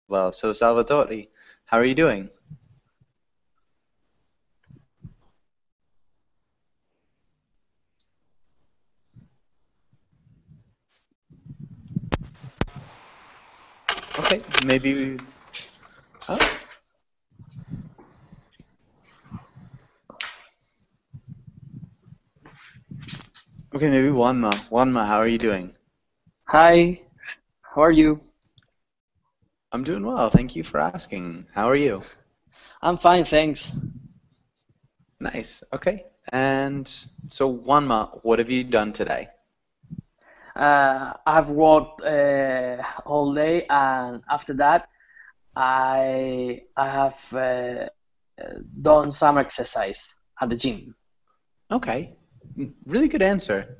well. So, Salvatore, how are you doing? Okay, maybe. Oh, okay, maybe Wanma. Wanma, how are you doing? Hi, how are you? I'm doing well. Thank you for asking. How are you? I'm fine, thanks. Nice. Okay. And so, Wanma, what have you done today? I've worked all day, and after that, I have done some exercise at the gym. Okay. Really good answer.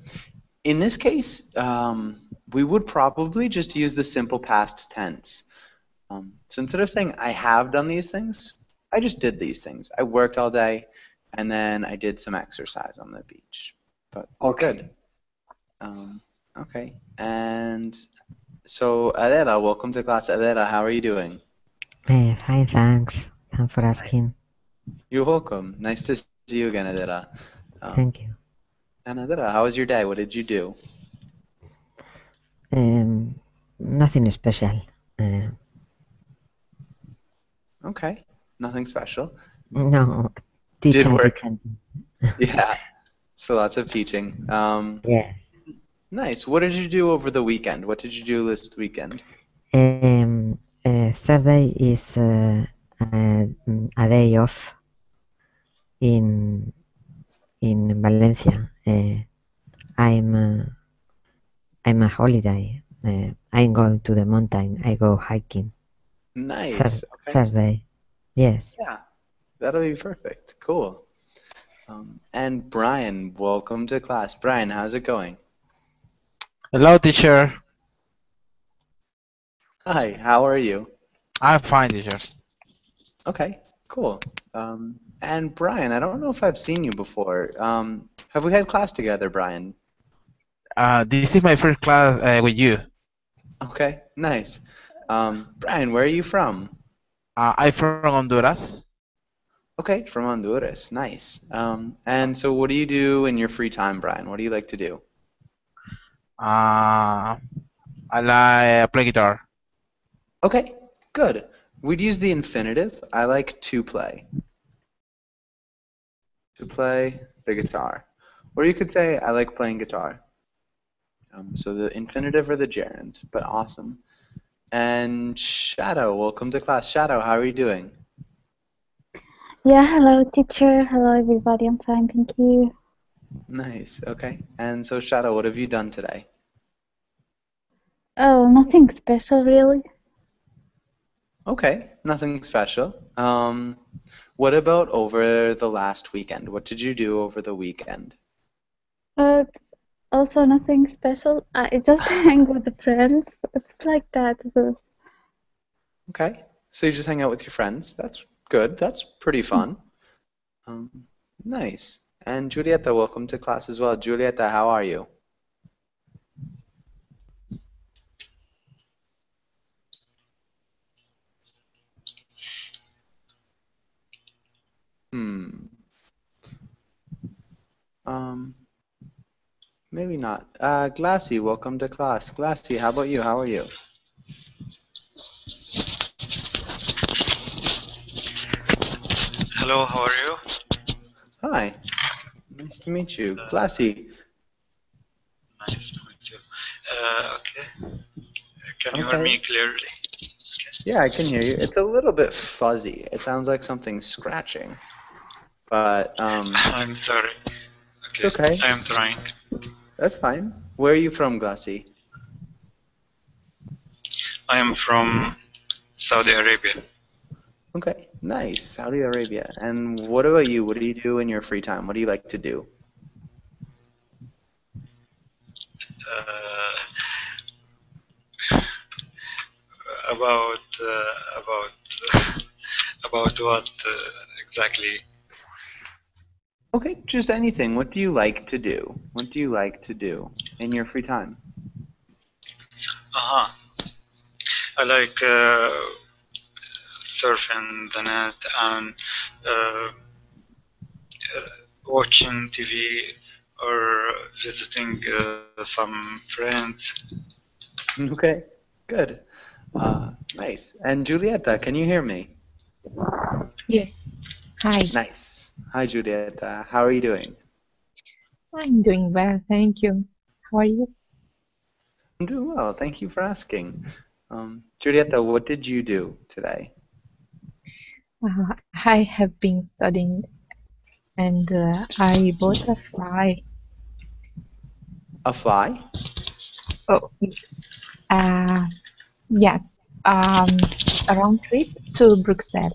In this case, we would probably just use the simple past tense. So instead of saying I have done these things, I just did these things. I worked all day, and then I did some exercise on the beach. But good. Okay. Um, okay. And so, Adela, welcome to class. Adela, how are you doing? Fine, thanks. Thanks for Hi. asking. You're welcome. Nice to see you again, Adela. Um, Thank you. and Adela, how was your day? What did you do? Nothing special. Uh, Okay. Nothing special. no, Did teaching, work. teaching. Yeah. So lots of teaching. Yes. Nice. What did you do over the weekend? What did you do this weekend? Thursday is a day off in Valencia. I'm a holiday. I'm going to the mountain. I go hiking. Nice. Okay. Thursday. Yes. Yeah. That'll be perfect. Cool. And Brian, welcome to class. Brian, how's it going? Hello, teacher. Hi, how are you? I'm fine, teacher. Okay, cool. And Brian, I don't know if I've seen you before. Have we had class together, Brian? This is my first class with you. Okay, nice. Brian, where are you from? I'm from Honduras. Okay, from Honduras. Nice. And so what do you do in your free time, Brian? What do you like to do? Uh, I like play guitar. Okay, good. We'd use the infinitive. I like to play. To play the guitar. Or you could say, I like playing guitar. So the infinitive or the gerund, but awesome. And Shadow, welcome to class. Shadow, how are you doing? Yeah, hello teacher. Hello everybody. I'm fine, thank you. Nice, okay. And so Shadow, what have you done today? Oh, nothing special really. Okay, nothing special. What about over the last weekend? What did you do over the weekend? Uh, Also nothing special. I just hang with the friends. It's like that. So, Okay, so you just hang out with your friends. That's good. That's pretty fun. Um, nice. And Julieta, welcome to class as well. Julieta, how are you? Hmm. Um, maybe not. Glassy, welcome to class. Glassy, how about you? How are you? Hello, how are you? Hi. Nice to meet you. Glassy. Nice to meet you. Okay. Can you hear Okay. me clearly? Yeah, I can hear you. It's a little bit fuzzy. It sounds like something's scratching. But I'm sorry. it's Okay, okay. I am trying. That's fine. Where are you from, Glassy? I am from Saudi Arabia. Okay, nice. Saudi Arabia. And what about you? What do you do in your free time? What do you like to do? Uh, about about what exactly? Okay, just anything. What do you like to do? What do you like to do in your free time? Uh-huh. I like surfing the net and uh, watching TV or visiting some friends. Okay, good. Nice. And Julieta, can you hear me? Yes. Hi. Nice. Hi, Julieta. How are you doing? I'm doing well, thank you. How are you? I'm doing well. Thank you for asking. Julieta, what did you do today? I have been studying and I bought a fly. A fly? Oh, yeah. A round trip to Brussels.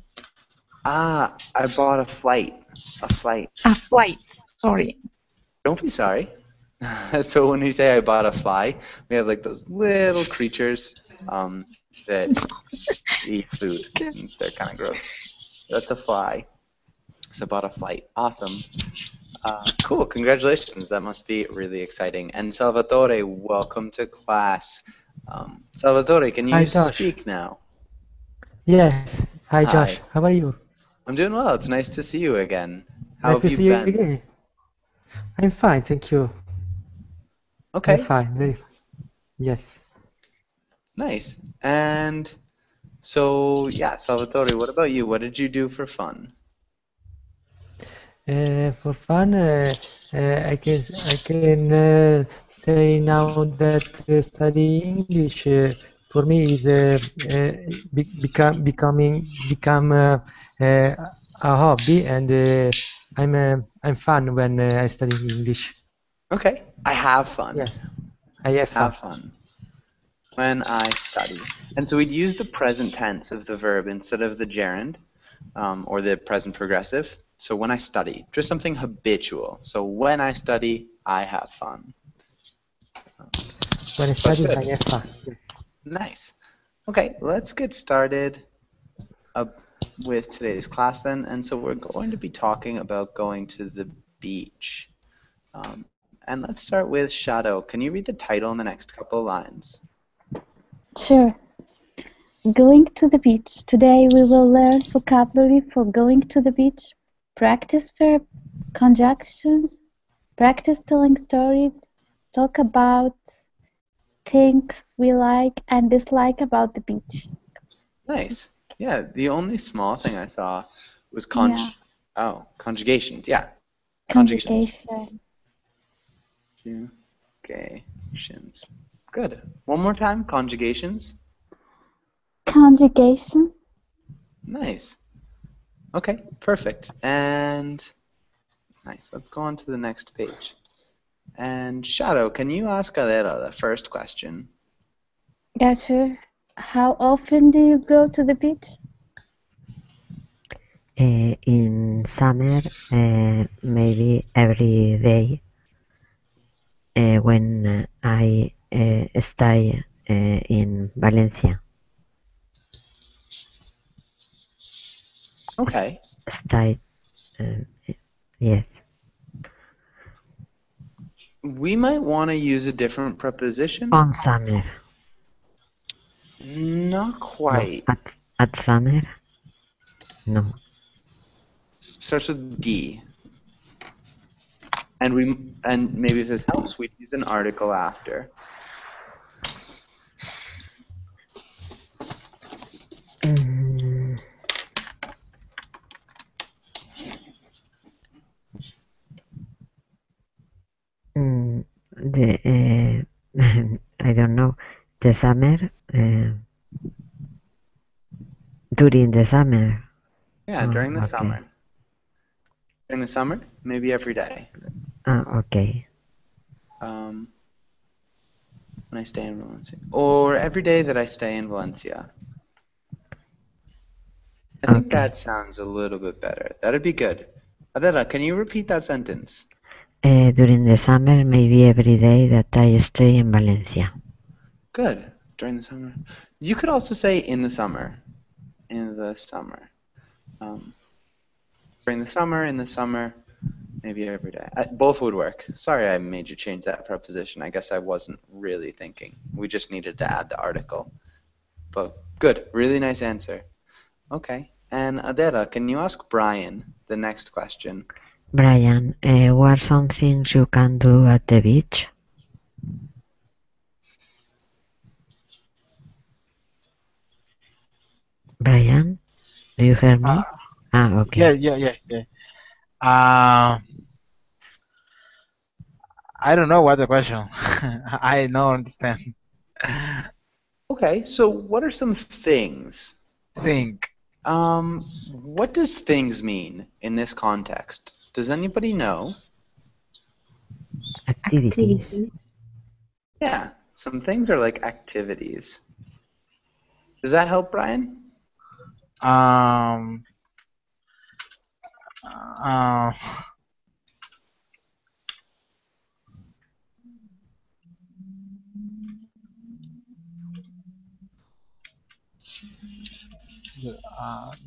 Ah, I bought a flight. A flight. A flight, sorry. Don't be sorry. So when we say I bought a fly, we have like those little creatures that eat food. They're kind of gross. That's a fly. So I bought a flight. Awesome. Cool. Congratulations. That must be really exciting. And Salvatore, welcome to class. Salvatore, can you Hi, Josh. speak now? Yes. Hi, Josh. Hi. How are you? I'm doing well. It's nice to see you again. How Nice have to you see you been? again. I'm fine, thank you. Okay. I'm fine. Very. Yes. Nice. And so, yeah, Salvatore, what about you? What did you do for fun? For fun, I can say now that studying English for me is become a hobby, and I'm fun when I study English. Okay. I have fun. Yes, I have fun. Have fun when I study. And so we'd use the present tense of the verb instead of the gerund or the present progressive. So when I study, just something habitual. So when I study, I have fun. When I study, good. I have fun. Yes. Nice. Okay, let's get started with today's class then. And so we're going to be talking about going to the beach. And let's start with Shadow. Can you read the title in the next couple of lines? Sure. Going to the beach. Today we will learn vocabulary for going to the beach, practice verb, conjunctions, practice telling stories, talk about things we like and dislike about the beach. Nice. Yeah, the only small thing I saw was conjugations. Yeah. Conjugation. Conjugations. Good. One more time, conjugations. Conjugation. Nice. Okay, perfect. And nice. Let's go on to the next page. And Shadow, can you ask Adela the first question? Yeah, sure. How often do you go to the beach? In summer, maybe every day. When I stay in Valencia. Okay. Stay, yes. We might want to use a different preposition. On summer. Not quite. No. At summer? No. Starts with D. And maybe if this helps, we'd use an article after. I don't know. The summer. During the summer. Yeah, during the summer. During the summer, maybe every day. Okay. When I stay in Valencia. Or every day that I stay in Valencia. I think that sounds a little bit better. That'd be good. Adela, can you repeat that sentence? During the summer, maybe every day that I stay in Valencia. Good. During the summer. You could also say in the summer. In the summer. During the summer, in the summer, maybe every day. Both would work. Sorry I made you change that preposition. I guess I wasn't really thinking. We just needed to add the article. But good. Really nice answer. Okay. And Adela, can you ask Brian the next question? Brian, what are some things you can do at the beach? Brian, do you hear me? Yeah, Okay. yeah. I don't know what the question. I don't understand. Okay, so what are some things? Think. What does things mean in this context? Does anybody know? Activities. Yeah, some things are like activities. Does that help, Brian? Um. Uh,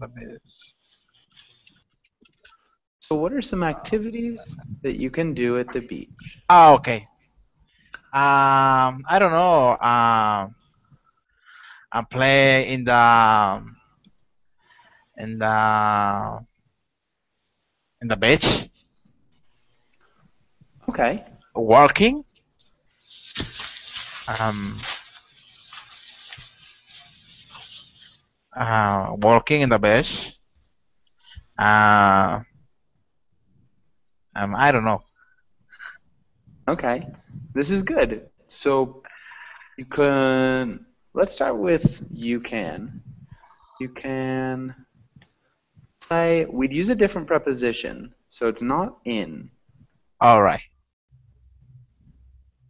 Let me. So what are some activities that you can do at the beach? Okay. I don't know. I play in the in the beach, Okay. walking. Um, walking in the beach. Uh, I don't know. Okay. This is good. So you can, let's start with you can. You can play, we'd use a different preposition. So it's not in. All right.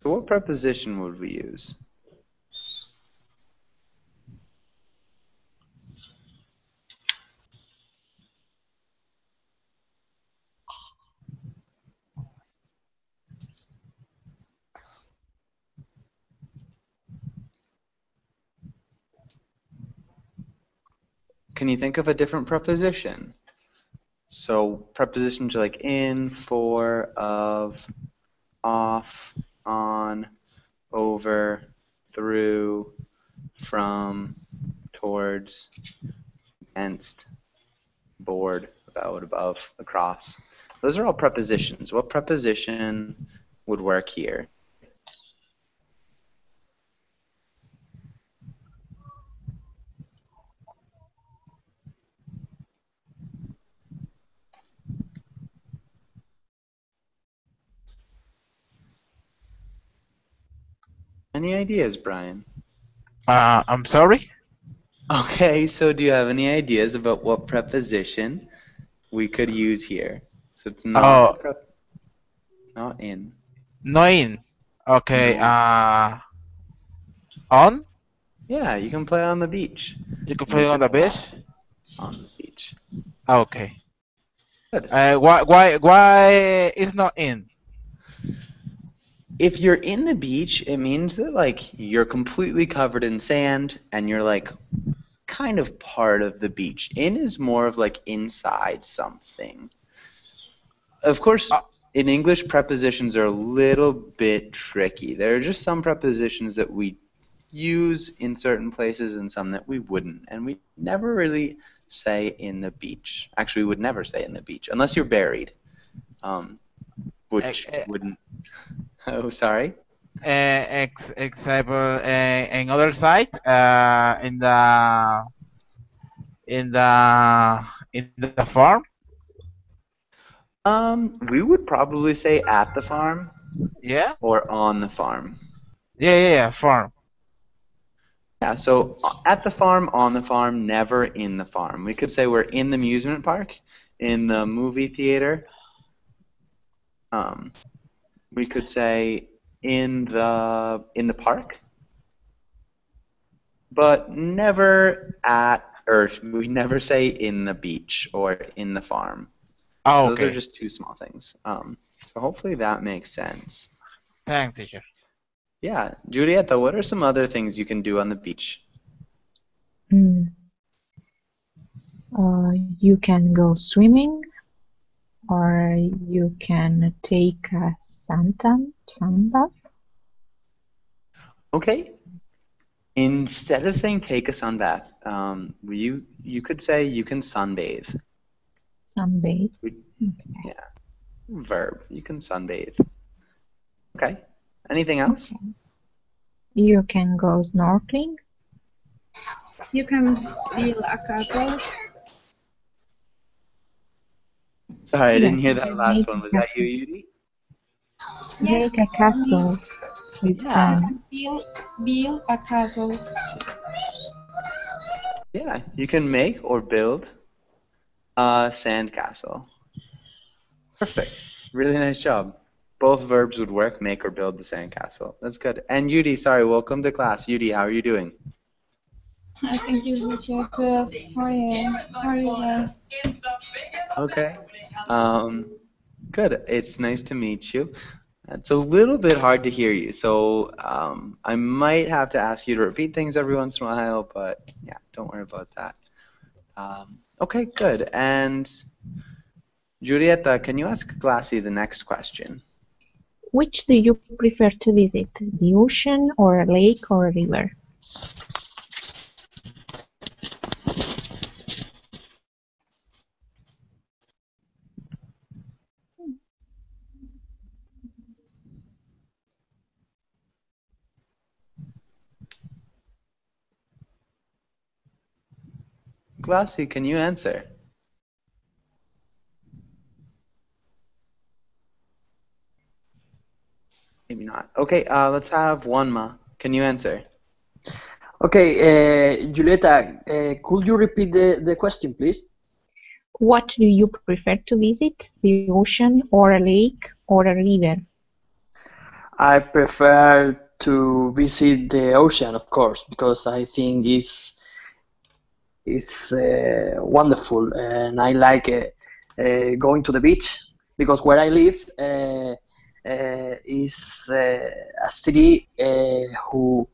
So what preposition would we use? Can you think of a different preposition? So prepositions are like in, for, of, off, on, over, through, from, towards, against, board, about, above, across. Those are all prepositions. What preposition would work here? Any ideas, Brian? I'm sorry. Okay, so do you have any ideas about what preposition we could use here? So it's Oh, not in. no in. Okay. No. On. Yeah, you can play on the beach. You can You play on could the beach. on the beach. Okay. Good. Why it's not in? If you're in the beach, it means that like you're completely covered in sand and you're like kind of part of the beach. In is more of like inside something. Of course, in English, prepositions are a little bit tricky. There are just some prepositions that we use in certain places and some that we wouldn't. And we never really say in the beach. Actually, we would never say in the beach unless you're buried, which wouldn't. Oh, sorry. Example, in other side, in the farm. We would probably say at the farm. Yeah. Or on the farm. Yeah, farm. Yeah, so at the farm, on the farm, never in the farm. We could say we're in the amusement park, in the movie theater. We could say in the park, but never at, or we never say in the beach or in the farm. Oh, Those are okay. just two small things. So hopefully that makes sense. Thanks, teacher. Yeah, Julieta, what are some other things you can do on the beach? You can go swimming, or you can take a sun bath. Okay. Instead of saying take a sunbath, you could say you can sunbathe. Sunbathe. Yeah, verb. You can sunbathe. Okay. Anything else? Okay. You can go snorkeling. You can build a castle. Sorry, I didn't Yes, hear you that can last make one. a Was that you, castle. Yudi? Make a castle with Yeah. sand. Build a castle. Yeah, you can make or build a sandcastle. Perfect. Really nice job. Both verbs would work, make or build the sandcastle. That's good. And Yudi, sorry, welcome to class. Yudi, how are you doing? I think you teacher. Good. How are you guys? Okay. Good. It's nice to meet you. It's a little bit hard to hear you, so I might have to ask you to repeat things every once in a while, but yeah, don't worry about that. Okay, good. And Giulietta, can you ask Glassy the next question? Which do you prefer to visit? The ocean or a lake or a river? Glassy, can you answer? Maybe not. Okay, let's have Wanma. Can you answer? Okay, Julieta, could you repeat the question, please? What do you prefer to visit? The ocean or a lake or a river? I prefer to visit the ocean, of course, because I think it's wonderful, and I like going to the beach because where I live is a city who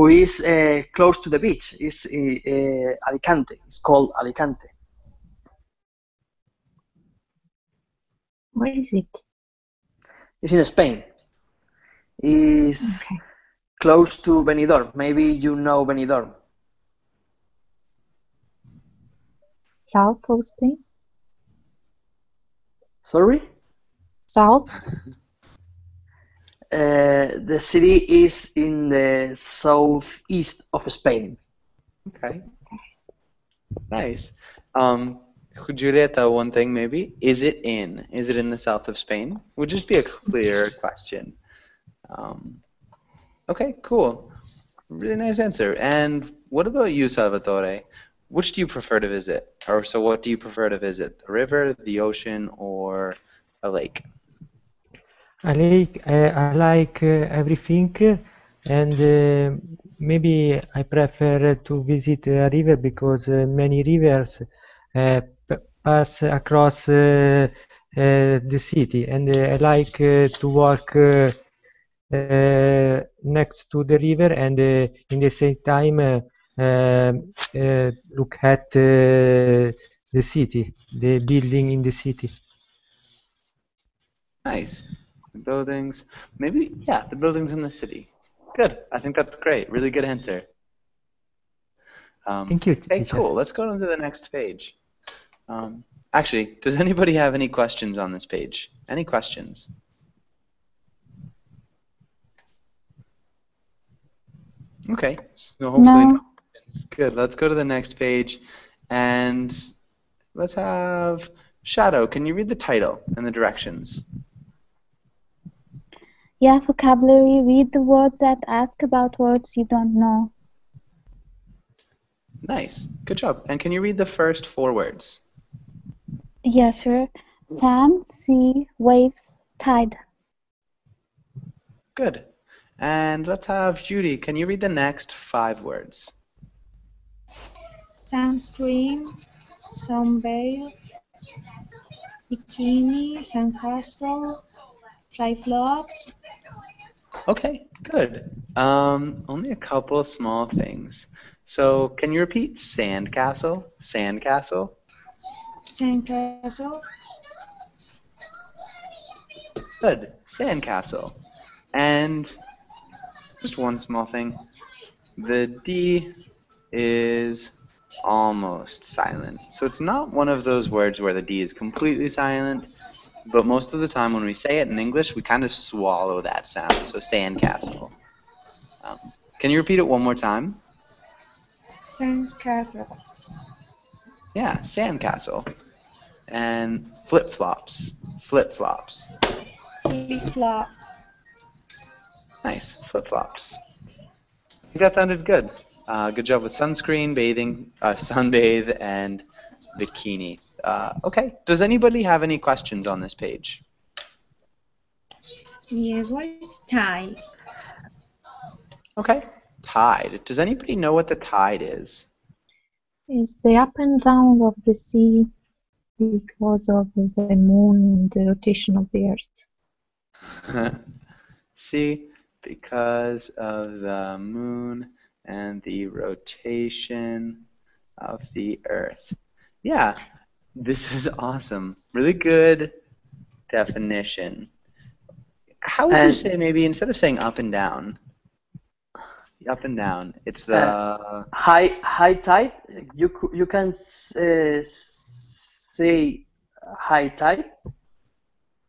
is close to the beach. It's Alicante. It's called Alicante. Where is it? It's in Spain. It's Okay. close to Benidorm. Maybe you know Benidorm. South of Spain? Sorry? South? The city is in the southeast of Spain. Okay. Nice. Julieta, one thing maybe. Is it in? Is it in the south of Spain? Would just be a clear question. Okay, cool. Really nice answer. And what about you, Salvatore? Which do you prefer to visit? Or so what do you prefer to visit? The river, the ocean, or a lake? I like everything, and maybe I prefer to visit a river because many rivers pass across the city, and I like to walk next to the river, and in the same time look at the city, the building in the city. Nice. The buildings. Maybe, yeah, the buildings in the city. Good. I think that's great. Really good answer. Thank you, Okay, teacher. cool. Let's go on to the next page. Actually, does anybody have any questions on this page? Any questions? Okay, so hopefully No. Good. Let's go to the next page, and let's have Shadow. Can you read the title and the directions? Yeah, vocabulary. Read the words that ask about words you don't know. Nice. Good job. And can you read the first 4 words? Yeah, sure. Sand, sea, waves, tide. Good. And let's have Judy. Can you read the next 5 words? Sunscreen, sunbathe, bikini, sandcastle, flip-flops. Okay, good. Only a couple of small things. So, can you repeat sandcastle? Sandcastle? Sandcastle. Good. Sandcastle. And just one small thing. the D is almost silent. So it's not one of those words where the D is completely silent, but most of the time when we say it in English, we kind of swallow that sound. So sandcastle. Can you repeat it one more time? Sandcastle. Yeah, sandcastle. And flip-flops. Flip-flops. Flip-flops. Nice, flip-flops. I think that sounded good. Good job with sunscreen, bathing, sunbathe, and bikini. Okay, does anybody have any questions on this page? Yes, what is tide? Okay, tide. Does anybody know what the tide is? Is the up and down of the sea because of the moon and the rotation of the earth? See, because of the moon and the rotation of the earth. Yeah, this is awesome. Really good definition. How would you say, maybe instead of saying up and down, it's the high tide? You can say high tide?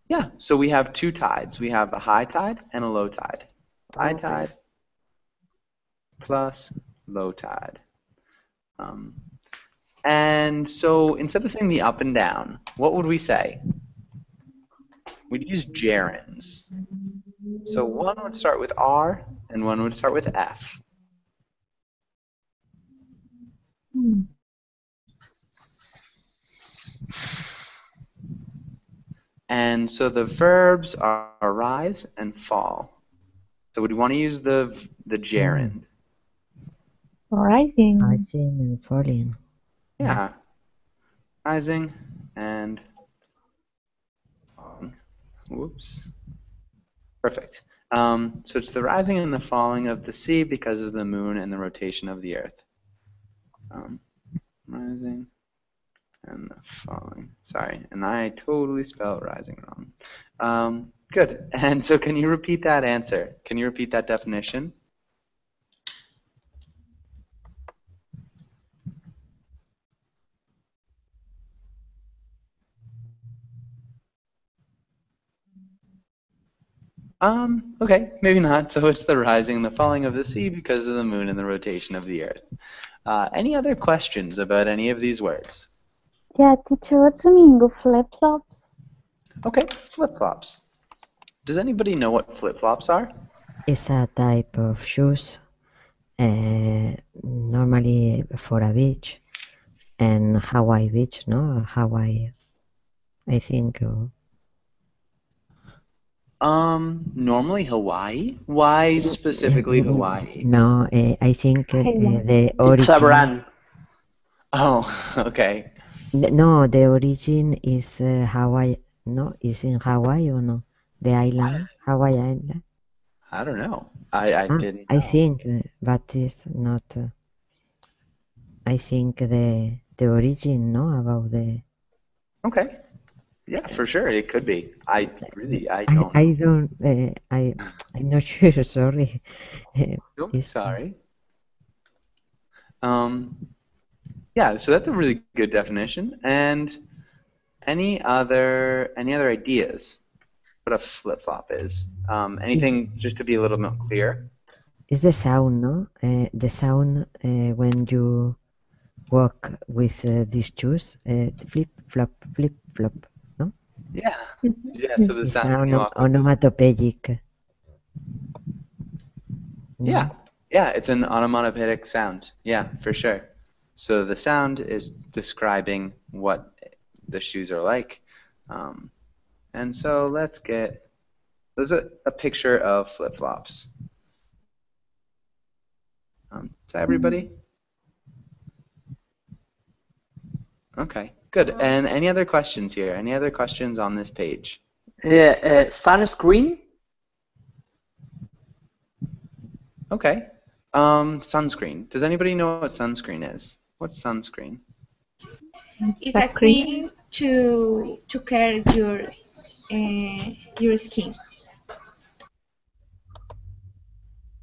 Yeah, so we have two tides. We have a high tide and a low tide. High tide plus low tide. And so instead of saying the up and down, what would we say? We'd use gerunds. So one would start with R and one would start with F. And so the verbs are rise and fall. So would you want to use the gerund? Rising. Rising and falling. Yeah. Rising and falling. Whoops. Perfect. So it's the rising and the falling of the sea because of the moon and the rotation of the earth. Rising and the falling. Sorry, and I totally spelled rising wrong. Good. And so can you repeat that answer? Can you repeat that definition? Okay, maybe not. So it's the rising and the falling of the sea because of the moon and the rotation of the earth. Any other questions about any of these words? Yeah, teacher, what's the meaning of flip-flops? Okay, flip-flops. Does anybody know what flip-flops are? It's a type of shoes, normally for a beach, and Hawaii beach, no? Hawaii, I think. Normally Hawaii. Why specifically Hawaii? No, I think the origin. It's a brand. Oh, okay. No, the origin is Hawaii. No, is in Hawaii or no? The island, Hawaii Island. I don't know. I didn't know. I think, but it's not. I think the origin, no, about the. Okay. Yeah, for sure, it could be. I don't. I don't. I'm not sure. Sorry. Sorry. Yeah, so that's a really good definition. And any other ideas what a flip-flop is? Anything just to be a little more clear? It's the sound, no? The sound when you walk with these shoes, flip, flop, no? Yeah. Yeah, so the sound onomatopoeic. Yeah. Yeah, it's an onomatopoeic sound. Yeah, for sure. So the sound is describing what the shoes are like. And so there's a picture of flip-flops. To everybody? Okay, good. And any other questions here? Any other questions on this page? Yeah, sunscreen. Okay. Sunscreen. Does anybody know what sunscreen is? What's sunscreen? It's a cream to care your skin.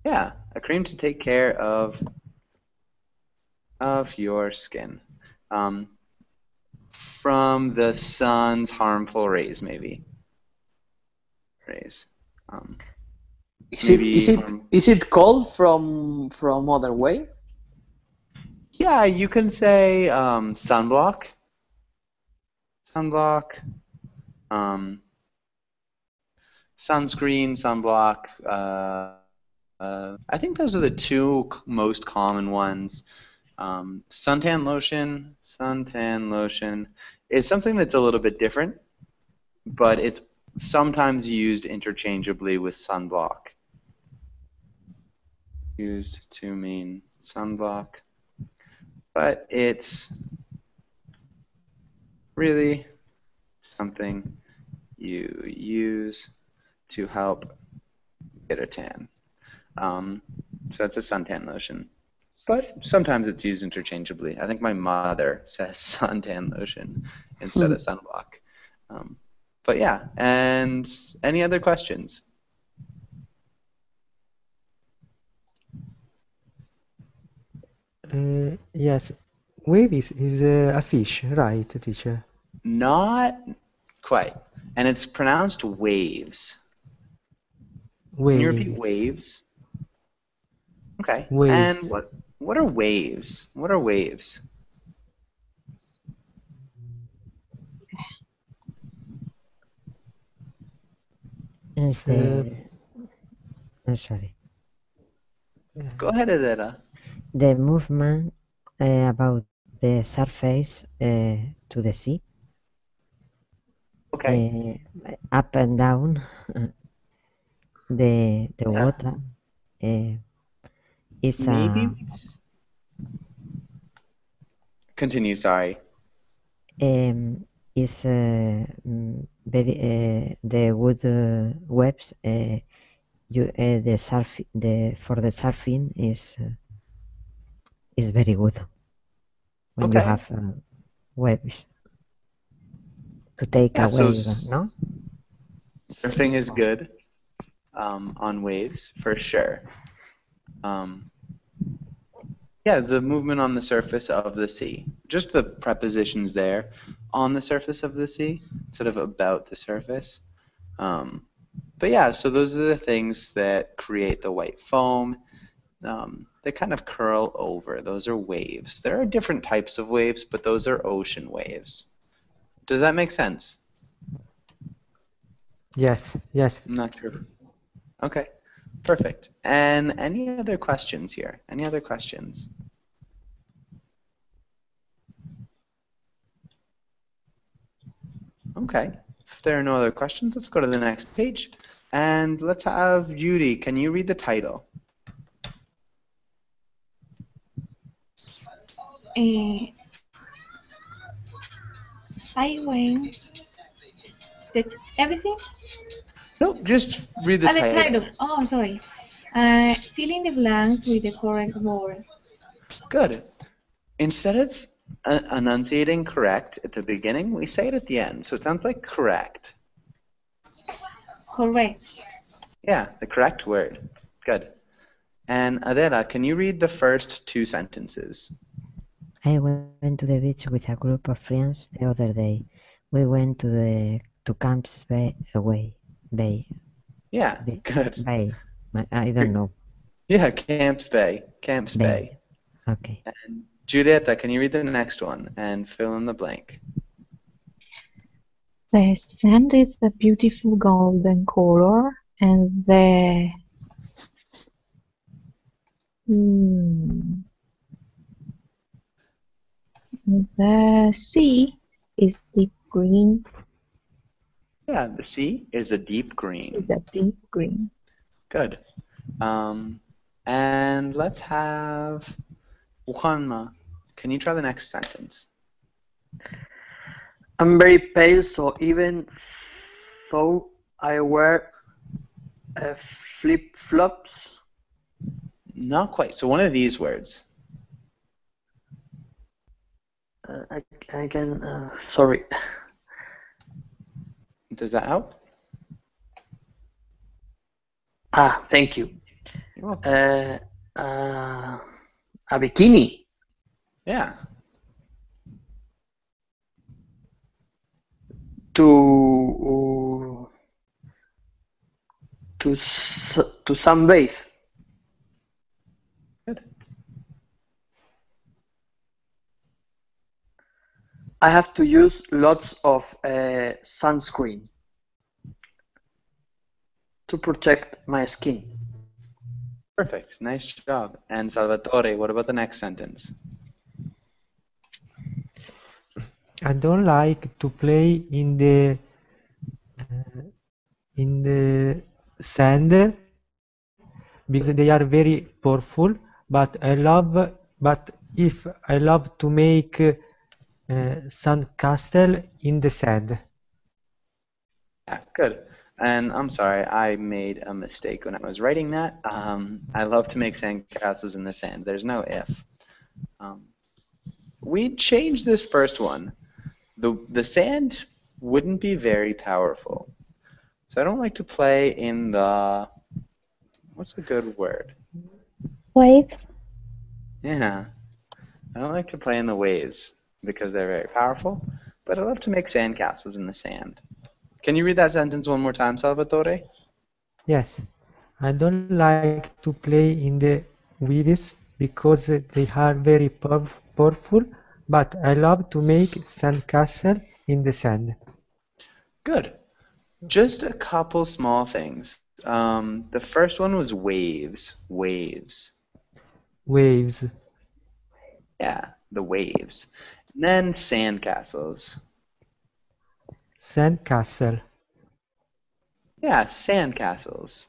Yeah, a cream to take care of your skin from the sun's harmful rays, maybe. Rays. Is it called from other way? Yeah, you can say sunblock. Sunblock. Sunscreen, sunblock. I think those are the two most common ones. Suntan lotion is something that's a little bit different, but it's sometimes used interchangeably with sunblock. Used to mean sunblock, but it's really something you use to help get a tan. So it's a suntan lotion. But sometimes it's used interchangeably. I think my mother says suntan lotion instead of sunblock. But yeah, and any other questions? Yes, wave is a fish, right, teacher? Not quite. And it's pronounced waves. Waves. Can you repeat waves? Okay. Waves. And what are waves? What are waves? Is the sorry. Go ahead, Adela. The movement about the surface to the sea. Okay. Up and down. The water is maybe. Continue. Sorry. Is very the wood webs. The for the surfing is very good when you have webs to take a wave, no? Surfing is good on waves for sure. Yeah, the movement on the surface of the sea. Just the prepositions there, on the surface of the sea, instead of about the surface. But yeah, so those are the things that create the white foam. They kind of curl over. Those are waves. There are different types of waves, but those are ocean waves. Does that make sense? Yes, yes. I'm not sure. Okay, perfect. And any other questions here? Any other questions? Okay, if there are no other questions, let's go to the next page. And let's have Judy. Can you read the title? I went. Did everything? No, just read the title. The title. Oh, sorry. Fill in the blanks with the correct word. Good. Instead of enunciating correct at the beginning, we say it at the end. So it sounds like correct. Correct. Yeah, the correct word. Good. And Adela, can you read the first two sentences? I went to the beach with a group of friends the other day. We went to Camps Bay. Yeah, good. Bay. I don't know. Yeah, Camps Bay. Camps Bay. Okay. And Julieta, can you read the next one and fill in the blank? The sand is a beautiful golden color, and the sea is deep green. Yeah, the sea is a deep green. It's a deep green. Good. And let's have Juanma. Can you try the next sentence? I'm very pale, so even though I wear flip-flops. Not quite. So one of these words. I can. Sorry. Does that help? Thank you. A bikini. Yeah. To sunbathe. Good. I have to use lots of sunscreen to protect my skin. Perfect. Nice job. And Salvatore, what about the next sentence? I don't like to play in the sand because they are very powerful. But if I love to make sandcastle in the sand. Yeah, good. And I'm sorry, I made a mistake when I was writing that. I love to make sandcastles in the sand. There's no if. We changed this first one. The sand wouldn't be very powerful. So I don't like to play in the, what's a good word? Waves. Yeah. I don't like to play in the waves because they're very powerful, but I love to make sandcastles in the sand. Can you read that sentence one more time, Salvatore? Yes, I don't like to play in the waves because they are very powerful, but I love to make sandcastle in the sand. Good. Just a couple small things. The first one was waves. Waves. Waves. Yeah, the waves. And then sandcastles. Sandcastle. Yeah, sandcastles.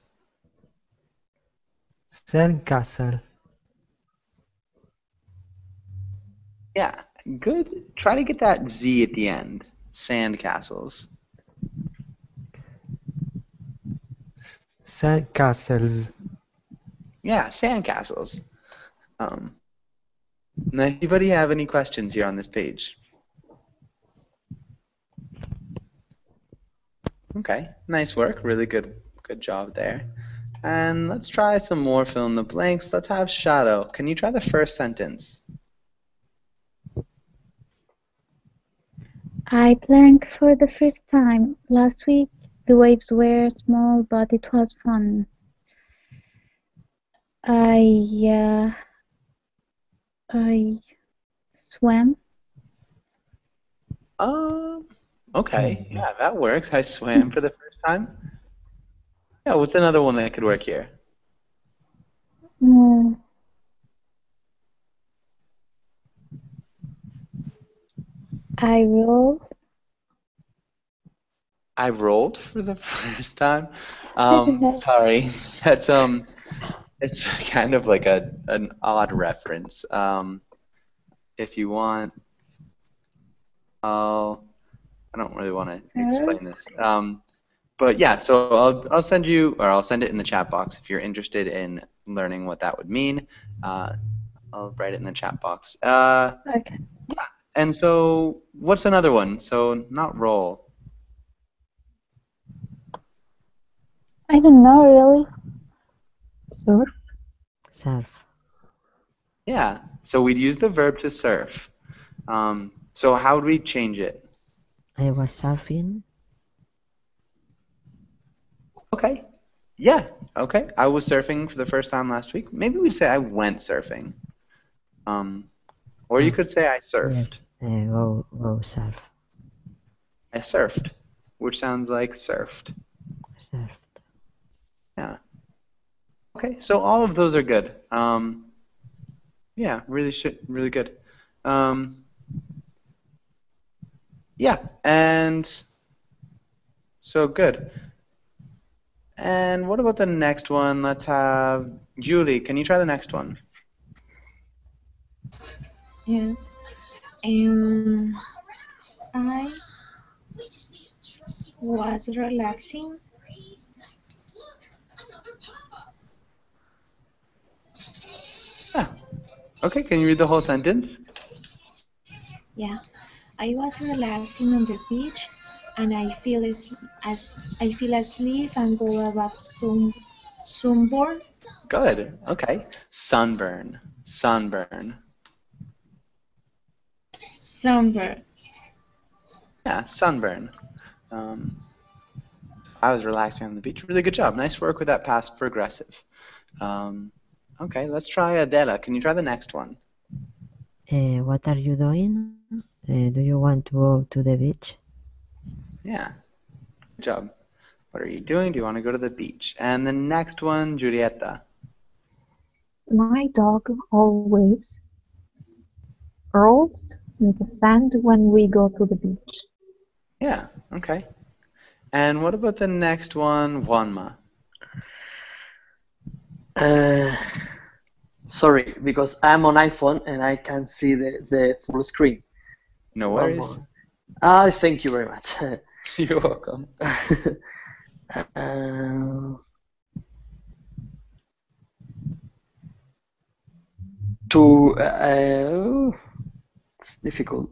Sandcastle. Yeah, good. Try to get that Z at the end. Sandcastles. Sandcastles. Yeah, sandcastles. Anybody have any questions here on this page? Okay, nice work. Really good job there. And let's try some more fill in the blanks. Let's have Shadow. Can you try the first sentence? I drank for the first time last week. The waves were small, but it was fun. I swam. Okay, yeah, that works. I swam for the first time. Yeah, what's another one that could work here? I rolled. I rolled for the first time. Sorry, that's it's kind of like an odd reference. If you want, I don't really want to explain this. But yeah, so I'll send you, or I'll send it in the chat box if you're interested in learning what that would mean. I'll write it in the chat box. Okay. Yeah, and so what's another one? So not roll. I don't know really. Surf. Surf. Yeah, so we'd use the verb to surf. So how would we change it? I was surfing. Okay. Yeah. Okay. I was surfing for the first time last week. Maybe we'd say I went surfing. Or you could say I surfed. Yes. Go surf. I surfed, which sounds like surfed. Surfed. Yeah. Okay. So all of those are good. Yeah. Really good. Yeah. And so good. And what about the next one? Let's have Julie. Can you try the next one? Yeah. I was relaxing. Yeah. Okay, can you read the whole sentence? Yeah. I was relaxing on the beach and I fell asleep and go back soon Sunburn. Good. Okay. Sunburn. Sunburn. Sunburn. Yeah, sunburn. I was relaxing on the beach. Really good job. Nice work with that past progressive. Okay, let's try Adela. Can you try the next one? What are you doing? Do you want to go to the beach? Yeah. Good job. What are you doing? Do you want to go to the beach? And the next one, Julieta. My dog always rolls in the sand when we go to the beach. Yeah, okay. And what about the next one, Juanma? Sorry, because I'm on iPhone and I can't see the full screen. No One worries. more. Thank you very much. You're welcome. It's difficult.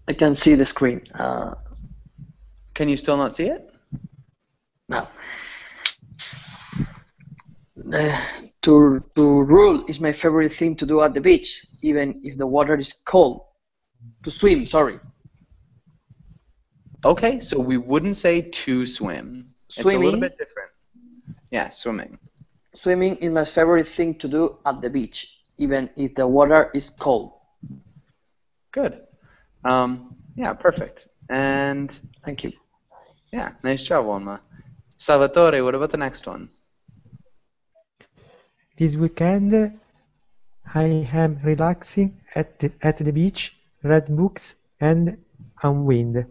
I can see the screen. Can you still not see it? No. To rule is my favorite thing to do at the beach, even if the water is cold. To swim, sorry. Okay, so we wouldn't say to swim. It's a little Swimming. bit different. Yeah, swimming. Swimming is my favorite thing to do at the beach, even if the water is cold. Good. Yeah, perfect. And thank you. Yeah, nice job, Juanma. Salvatore, what about the next one? This weekend I am relaxing at the beach, read books and unwind.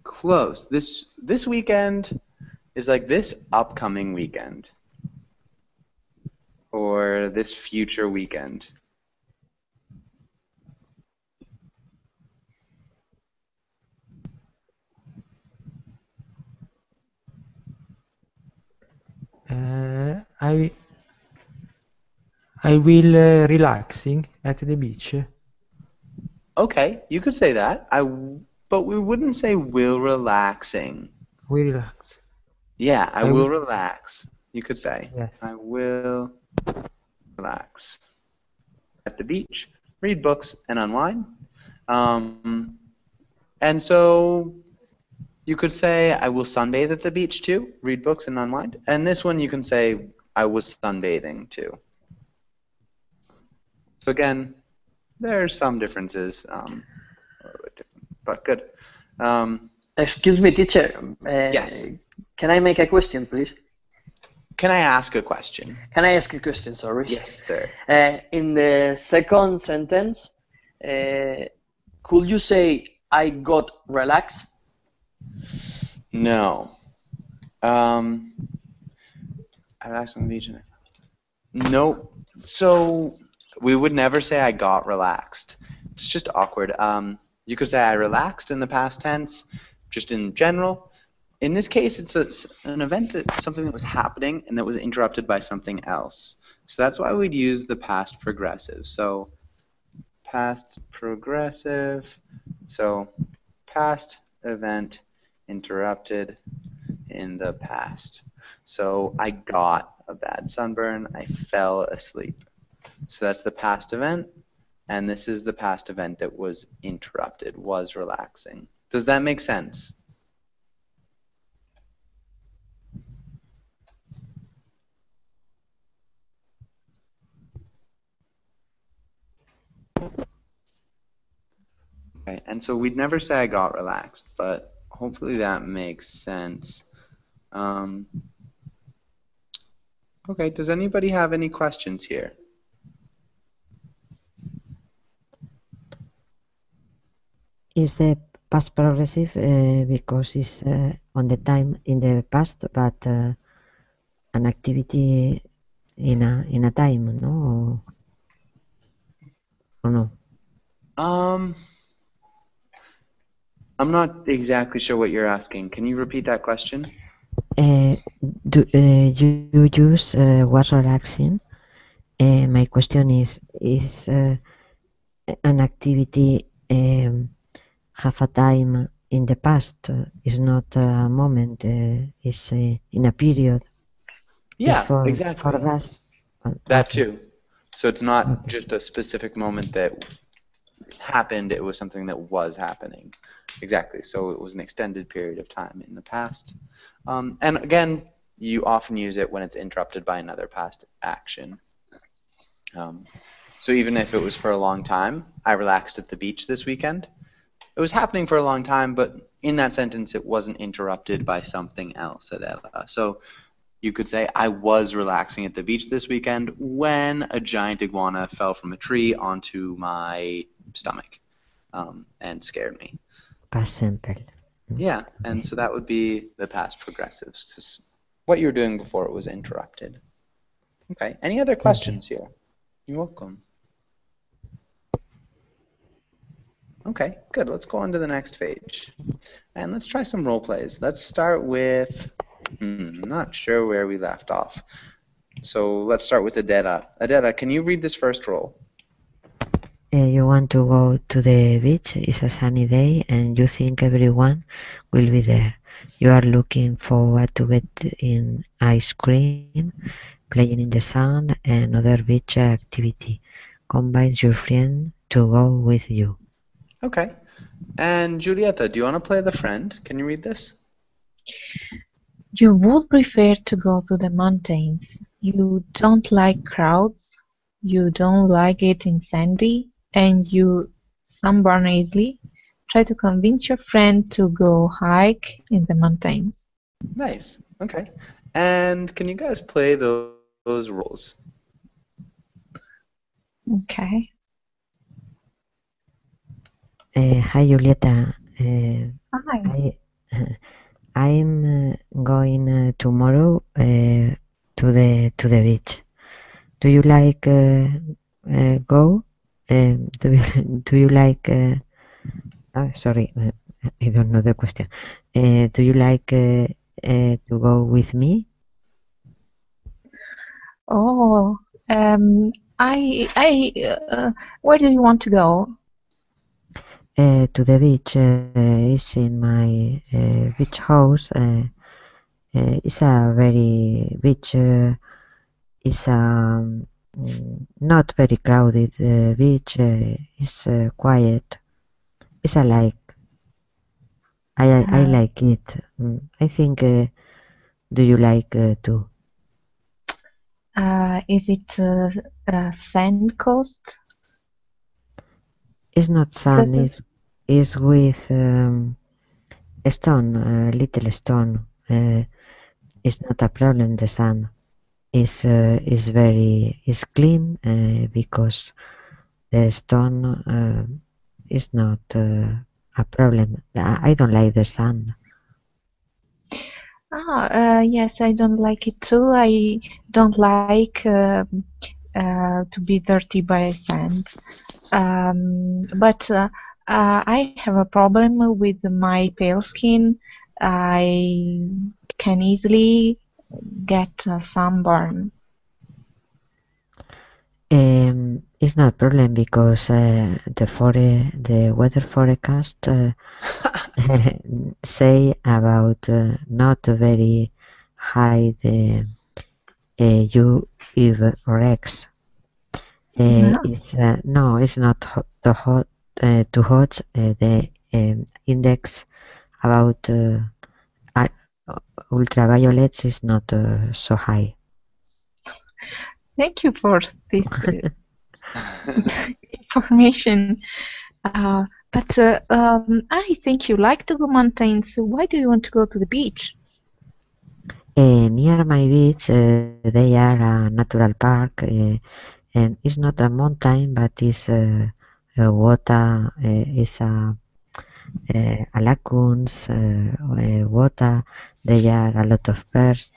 Close. This weekend is like this upcoming weekend. Or this future weekend. I will relaxing at the beach. Okay, you could say that. But we wouldn't say will relaxing. We relax. Yeah, I will relax. You could say. Yes. I will relax at the beach, read books, and unwind. And so you could say I will sunbathe at the beach too, read books and unwind. And this one you can say I was sunbathing too. So again, there are some differences, a little bit different, but good. Excuse me, teacher. Yes. Can I make a question, please? Can I ask a question? Can I ask a question, sorry? Yes, sir. In the second sentence, could you say I got relaxed? No. I relaxed on the beach. No. So we would never say I got relaxed. It's just awkward. You could say I relaxed in the past tense, just in general. In this case, it's an event something that was happening and that was interrupted by something else. So that's why we'd use the past progressive. So past progressive. So past event interrupted in the past. So I got a bad sunburn. I fell asleep. So that's the past event, and this is the past event that was interrupted, was relaxing. Does that make sense? Okay, and so we'd never say I got relaxed, but hopefully that makes sense. Okay, does anybody have any questions here? Is the past progressive because it's on the time in the past, but an activity in a time, no? Or no? I'm not exactly sure what you're asking. Can you repeat that question? Do you use was relaxing? My question is an activity have a time in the past. It's not a moment. It's in a period. Yeah, It's for exactly. that. That Okay. too. So it's not Okay. just a specific moment that happened, it was something that was happening. Exactly. So it was an extended period of time in the past. And again, you often use it when it's interrupted by another past action. So even if it was for a long time, I relaxed at the beach this weekend. It was happening for a long time, but in that sentence, it wasn't interrupted by something else, Adela. So you could say, I was relaxing at the beach this weekend when a giant iguana fell from a tree onto my stomach and scared me. Past simple. Yeah, and so that would be the past progressives. Just what you were doing before it was interrupted. Okay, any other questions here? You're welcome. Okay, good. Let's go on to the next page. And let's try some role plays. Let's start with, not sure where we left off. So let's start with Adela. Adela, can you read this first role? You want to go to the beach, it's a sunny day, and you think everyone will be there. You are looking forward to get in ice cream, playing in the sun, and other beach activity. Convince your friend to go with you. Okay. And Julieta, do you want to play the friend? Can you read this? You would prefer to go to the mountains. You don't like crowds. You don't like getting sandy. And you sunburn easily. Try to convince your friend to go hike in the mountains. Nice. Okay. And can you guys play those roles? Okay. Hi, Julieta. Hi. I'm going tomorrow to the beach. Do you like go? Do you like? Sorry, I don't know the question. Do you like to go with me? Oh, where do you want to go? To the beach. It's in my beach house. It's a very beach. It's a not very crowded beach. It's quiet. It's a like. I like it. I think. Do you like too? Is it sand coast? It's not sand. It's with stone, little stone. It's not a problem. The sand is clean because the stone is not a problem. I don't like the sand. Yes, I don't like it too. I don't like to be dirty by sand. But I have a problem with my pale skin. I can easily get sunburn. It's not a problem because the weather forecast say about not very high the UV rays. It's no, it's not too hot. Too hot. The index about ultraviolets is not so high. Thank you for this information. But I think you like to go mountains. Why do you want to go to the beach? Near my beach, they are a natural park, and it's not a mountain, but it's water. It's a lagoons, water. There are a lot of birds.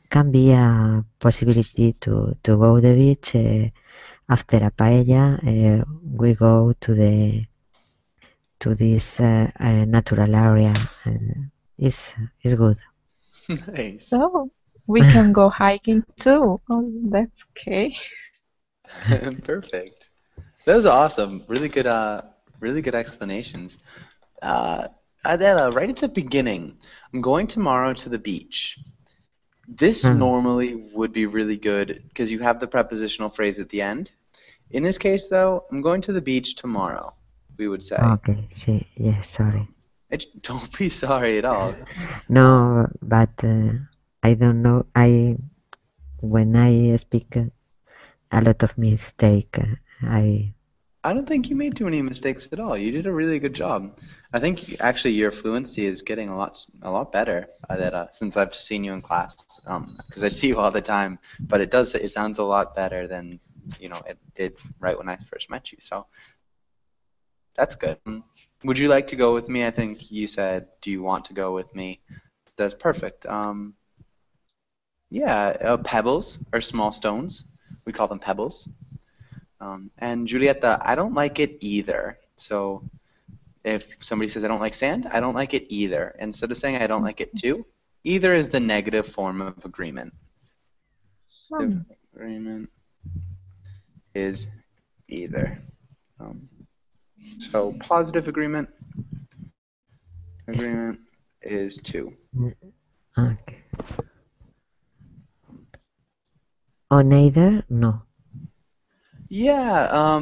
Can be a possibility to go the beach. After a paella, we go to this natural area. It's good. Nice. So we can go hiking too. Oh, that's okay. Perfect. That was awesome. Really good Really good explanations. Adela, right at the beginning, I'm going tomorrow to the beach. This normally would be really good because you have the prepositional phrase at the end. In this case, though, I'm going to the beach tomorrow, we would say. Okay, yeah, sorry. Don't be sorry at all. No, but I don't know. When I speak a lot of mistake, I don't think you made too many mistakes at all. You did a really good job. I think actually your fluency is getting a lot better since I've seen you in class. Because I see you all the time, but it sounds a lot better than it did right when I first met you. So that's good. Would you like to go with me? I think you said, "Do you want to go with me?" That's perfect. Yeah, pebbles are small stones. We call them pebbles. And Julieta, I don't like it either. So if somebody says I don't like sand, I don't like it either. Instead of saying I don't like it too, either is the negative form of agreement. Agreement is either. So positive agreement is too. Okay. Or neither? No. Yeah,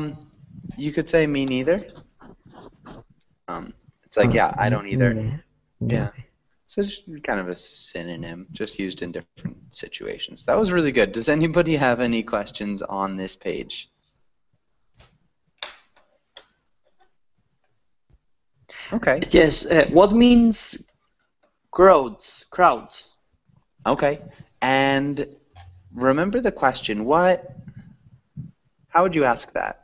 you could say me neither. It's like, yeah, I don't either. Neither. Yeah. So it's kind of a synonym, just used in different situations. That was really good. Does anybody have any questions on this page? Okay. Yes. What means crowds? Crowds. Okay. And remember the question. How would you ask that?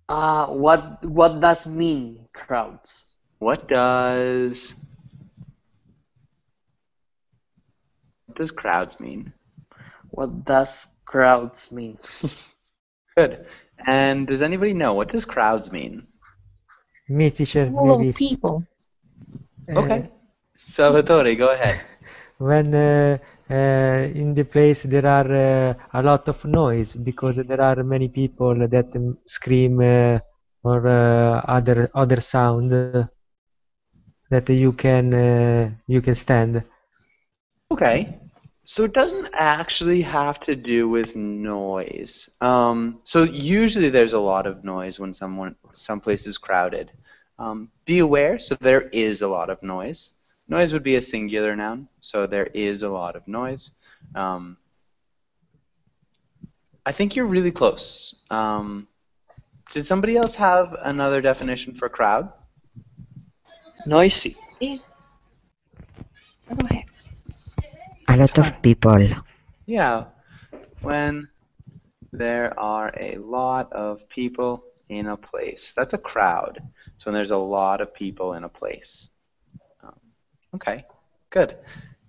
What does mean crowds? What does crowds mean? What does crowds mean? Good. And does anybody know, what does crowds mean? Me, teacher, Full maybe. of people. Okay. Salvatore, go ahead. When in the place there are a lot of noise because there are many people that scream or other sound that you can stand. Okay. So it doesn't actually have to do with noise. So usually there's a lot of noise when some place is crowded. Be aware, so there is a lot of noise. Noise would be a singular noun, so there is a lot of noise. I think you're really close. Did somebody else have another definition for crowd? Noisy. Go ahead. A lot of people. Yeah. When there are a lot of people in a place. That's a crowd. So when there's a lot of people in a place. Okay, good.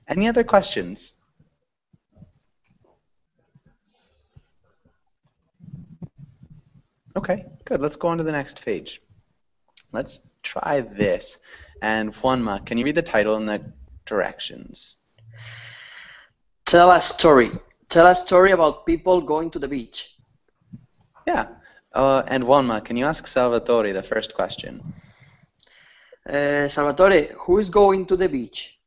Any other questions? Okay, good. Let's go on to the next page. Let's try this. And Juanma, can you read the title and the directions? Tell a story. Tell a story about people going to the beach. Yeah. And Juanma, can you ask Salvatore the first question? Salvatore, who is going to the beach?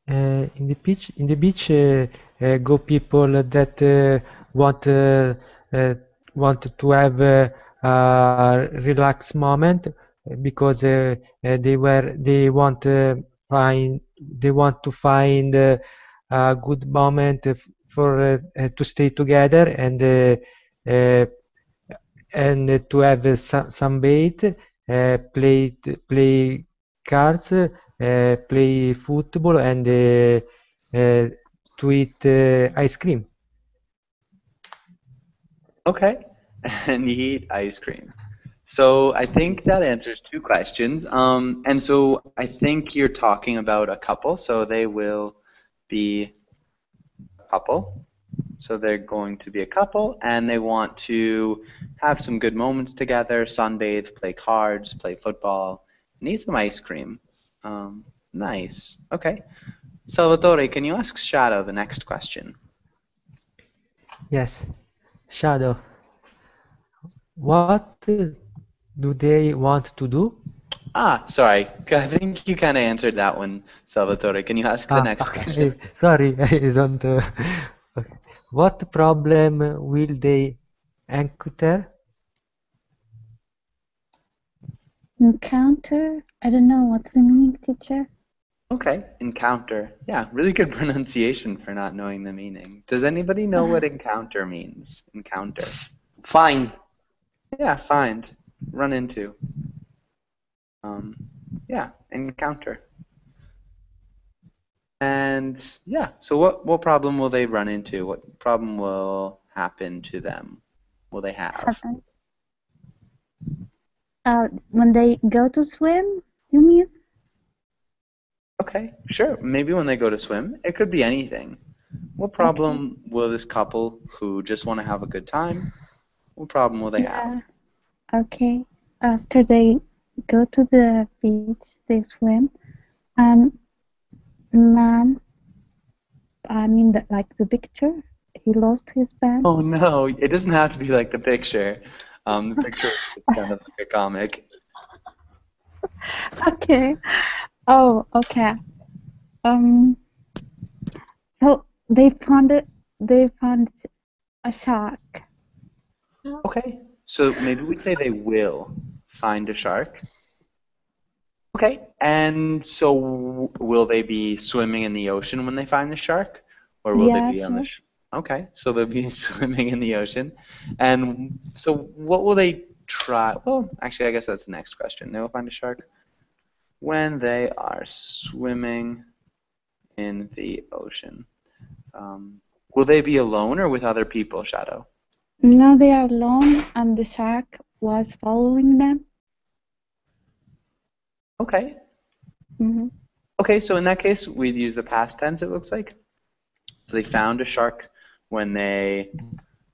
In the beach go people that want to have a relaxed moment because they want to find a good moment for to stay together and to have some bait, play cards, play football, and to eat ice cream. Okay, and eat ice cream. So I think that answers two questions. And so I think you're talking about a couple, so they will be a couple. So they're going to be a couple, and they want to have some good moments together, sunbathe, play cards, play football, and eat some ice cream. Nice. Okay. Salvatore, can you ask Shadow the next question? Yes. Shadow, what do they want to do? Sorry. I think you kind of answered that one, Salvatore. Can you ask the next question? Okay. Sorry, I don't. Okay. What problem will they encounter? Encounter? I don't know what's the meaning, teacher. Okay, encounter. Yeah, really good pronunciation for not knowing the meaning. Does anybody know what encounter means? Encounter. Find. Yeah, find. Run into. Yeah, encounter. And yeah, so what problem will they run into? What problem will happen to them? Will they have? When they go to swim, you mean? Okay, sure. Maybe when they go to swim. It could be anything. What problem will this couple who just want to have a good time, what problem will they have? Okay. After they go to the beach, they swim, and man, I mean, like the picture, he lost his pants. Oh no, it doesn't have to be like the picture. The picture is kind of like a comic. Okay. Oh, okay. So they found a shark. Okay, so maybe we'd say they will find a shark. Okay, and so will they be swimming in the ocean when they find the shark? Or will they be on the Okay, so they'll be swimming in the ocean. And so what will they try? Well, actually, I guess that's the next question. They will find a shark when they are swimming in the ocean. Will they be alone or with other people, Shadow? No, they are alone, and the shark was following them. Okay. Mm-hmm. Okay, so in that case, we'd use the past tense, it looks like. So they found a shark when they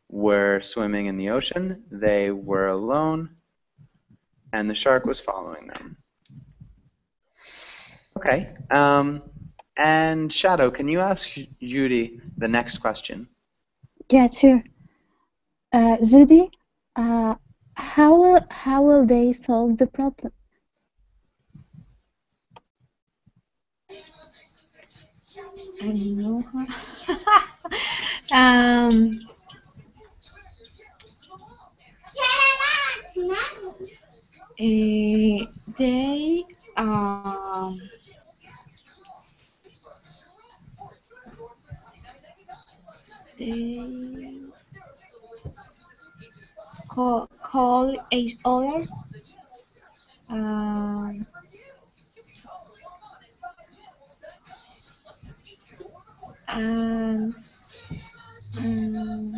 were swimming in the ocean. They were alone, and the shark was following them. Okay. And Shadow, can you ask Judy the next question? Yeah, sure. Judy, how will they solve the problem? I don't know. They call each other. And I don't know.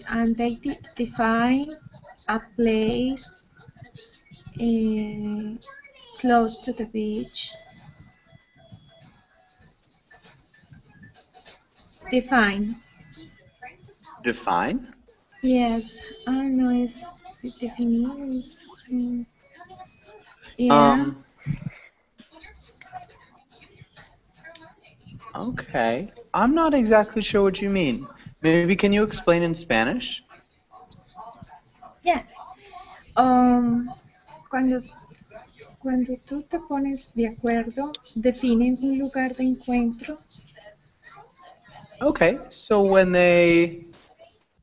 And they define a place close to the beach. Define. Define? Yes, I don't know. It's definition. Yeah. Okay. I'm not exactly sure what you mean. Maybe can you explain in Spanish? Yes. Cuando tú te pones de acuerdo, defines un lugar de encuentro. Okay. So when they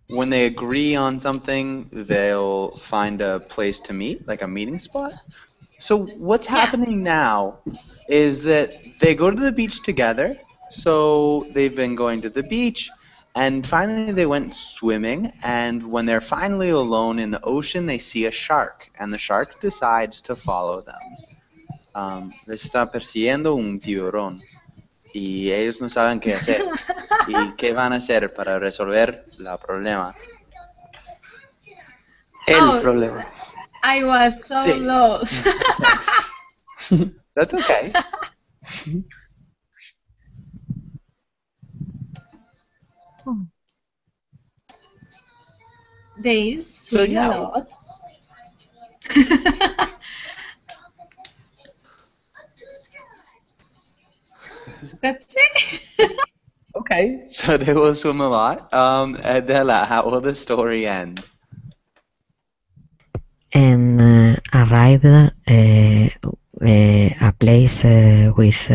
agree on something, they'll find a place to meet, like a meeting spot. So what's happening now is that they go to the beach together. So they've been going to the beach, and finally they went swimming, and when they're finally alone in the ocean, they see a shark, and the shark decides to follow them. Les está persiguiendo un tiburón, y ellos no saben qué hacer. ¿Y qué van a hacer para resolver el problema? El problema. I was so lost. That's okay. They swing yeah. a lot. That's it. Okay, so they will swim a lot. Adela, how will the story end? And arrived a place with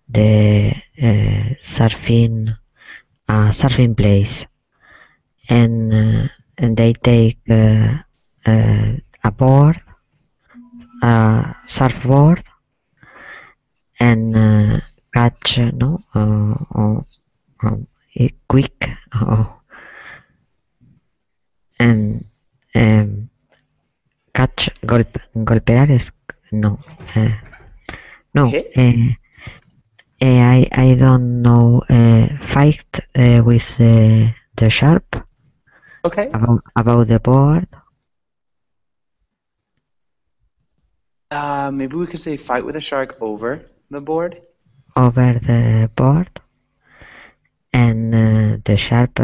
the surfing place, and they take a board, a surfboard, and catch quick and catch golpear es no no Hit? I don't know fight with the shark Okay. about the board. Maybe we could say fight with a shark over the board. Over the board, and the shark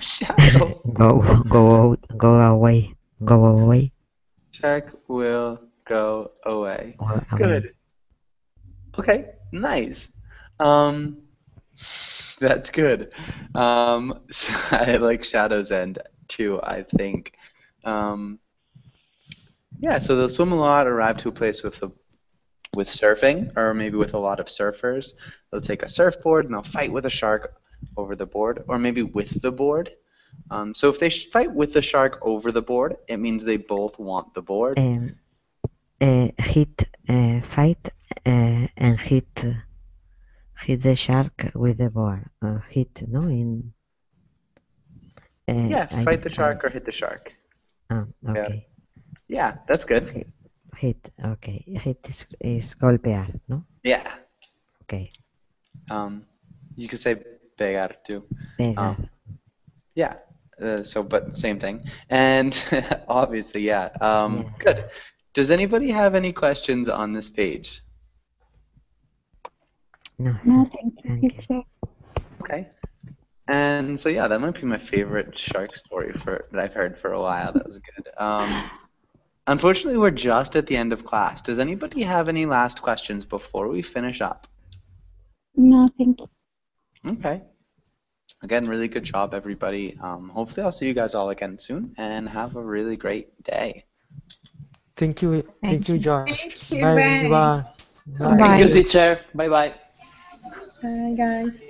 Shadow. go away. Shark will go away. Or Good. Okay, nice. That's good. So I like Shadow's End too, I think. Yeah, so they'll swim a lot, arrive to a place with surfing, or maybe with a lot of surfers. They'll take a surfboard and they'll fight with a shark over the board, or maybe with the board. So if they fight with the shark over the board, it means they both want the board. Fight and hit the shark with the board. Hit, no? Yeah, fight the shark or hit the shark. Okay. Yeah, that's good. Hit, okay. Hit is golpear, no? Yeah. Okay. You could say pegar too. Pegar. Yeah. But same thing. And obviously, yeah. Good. Does anybody have any questions on this page? No, thank you, teacher. Okay. And so yeah, that might be my favorite shark story that I've heard for a while. That was good. Unfortunately, we're just at the end of class. Does anybody have any last questions before we finish up? No, thank you. Okay. Again, really good job, everybody. Hopefully I'll see you guys all again soon, and have a really great day. Thank you, John. Thank you, Bye, bye. everyone. Thank you, teacher. Bye-bye. Bye, guys.